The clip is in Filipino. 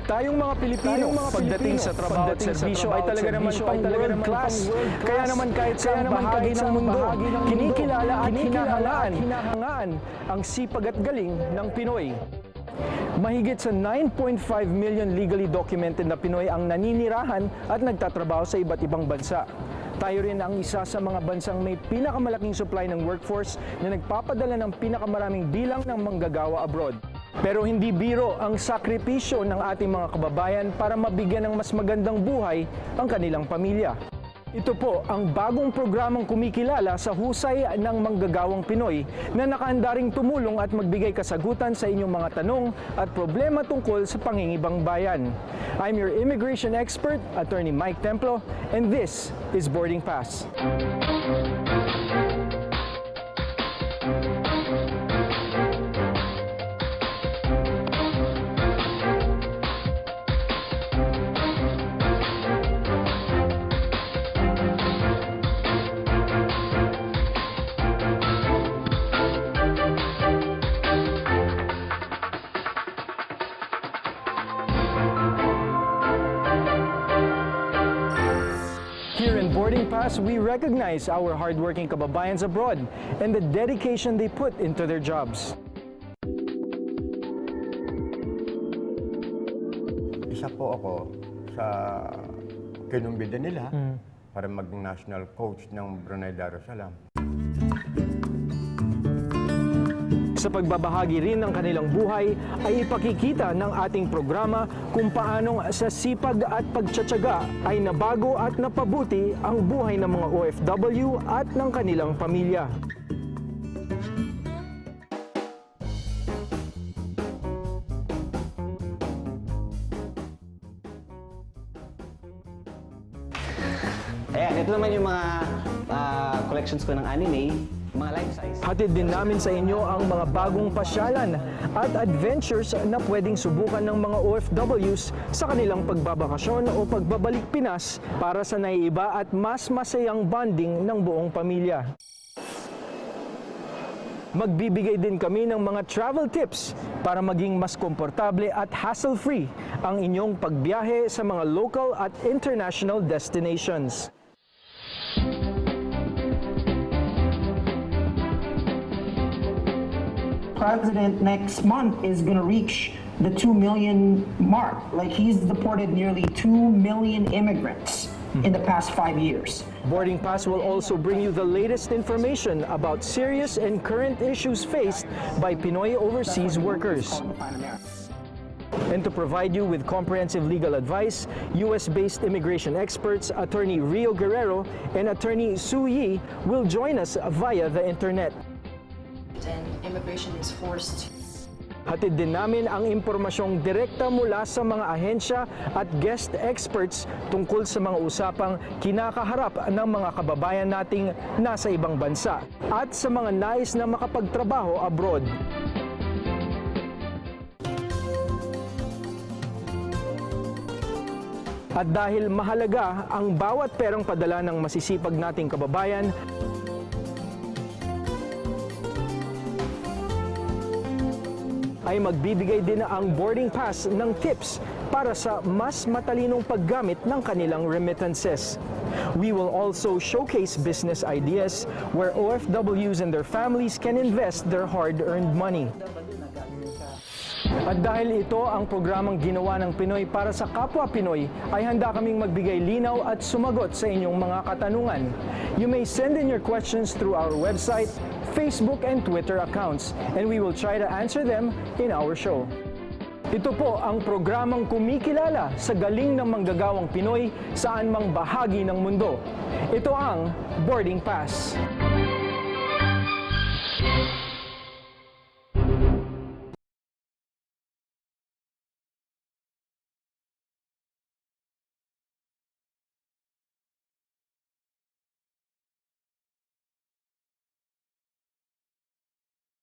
Tayong mga Pilipino, pagdating sa trabaho at serbisyo ay talaga naman pang world class. Kaya naman kahit sa bahagi ng mundo, kinikilala at hinahangaan ang sipag at galing ng Pinoy. Mahigit sa 9.5 million legally documented na Pinoy ang naninirahan at nagtatrabaho sa iba't ibang bansa. Tayo rin ang isa sa mga bansang may pinakamalaking supply ng workforce na nagpapadala ng pinakamaraming bilang ng manggagawa abroad. Pero hindi biro ang sakripisyo ng ating mga kababayan para mabigyan ng mas magandang buhay ang kanilang pamilya. Ito po ang bagong programang kumikilala sa husay ng manggagawang Pinoy na nakaanda ring tumulong at magbigay kasagutan sa inyong mga tanong at problema tungkol sa pangingibang bayan. I'm your immigration expert, Attorney Mike Templo, and this is Boarding Pass. Here in Boarding Pass, we recognize our hardworking kababayans abroad and the dedication they put into their jobs. Isa po ako sa kinumbida nila para maging national coach ng Brunei Darussalam. Sa pagbabahagi rin ng kanilang buhay ay ipakikita ng ating programa kung paanong sa sipag at pagtsatsaga ay nabago at napabuti ang buhay ng mga OFW at ng kanilang pamilya. Ayan, ito naman yung mga collections ko ng anime. Mga life size. Hatid din namin sa inyo ang mga bagong pasyalan at adventures na pwedeng subukan ng mga OFWs sa kanilang pagbabakasyon o pagbabalik Pinas para sa naiiba at mas masayang bonding ng buong pamilya. Magbibigay din kami ng mga travel tips para maging mas komportable at hassle-free ang inyong pagbiyahe sa mga local at international destinations. President next month is going to reach the 2 million mark. Like, he's deported nearly 2 million immigrants in the past 5 years. Boarding Pass will also bring you the latest information about serious and current issues faced by Pinoy overseas workers. And to provide you with comprehensive legal advice, US-based immigration experts Attorney Rio Guerrero and Attorney Su Yi will join us via the internet. And immigration is forced. Hatid din namin ang impormasyong direkta mula sa mga ahensya at guest experts tungkol sa mga usapang kinakaharap ng mga kababayan nating nasa ibang bansa at sa mga nais na makapagtrabaho abroad. At dahil mahalaga ang bawat perang padala ng masisipag nating kababayan, ay magbibigay din ang Boarding Pass ng tips para sa mas matalinong paggamit ng kanilang remittances. We will also showcase business ideas where OFWs and their families can invest their hard-earned money. At dahil ito ang programang ginawa ng Pinoy para sa kapwa Pinoy, ay handa kaming magbigay linaw at sumagot sa inyong mga katanungan. You may send in your questions through our website, Facebook and Twitter accounts, and we will try to answer them in our show. Ito po ang programang kumikilala sa galing ng manggagawang Pinoy saan mang bahagi ng mundo. Ito ang Boarding Pass.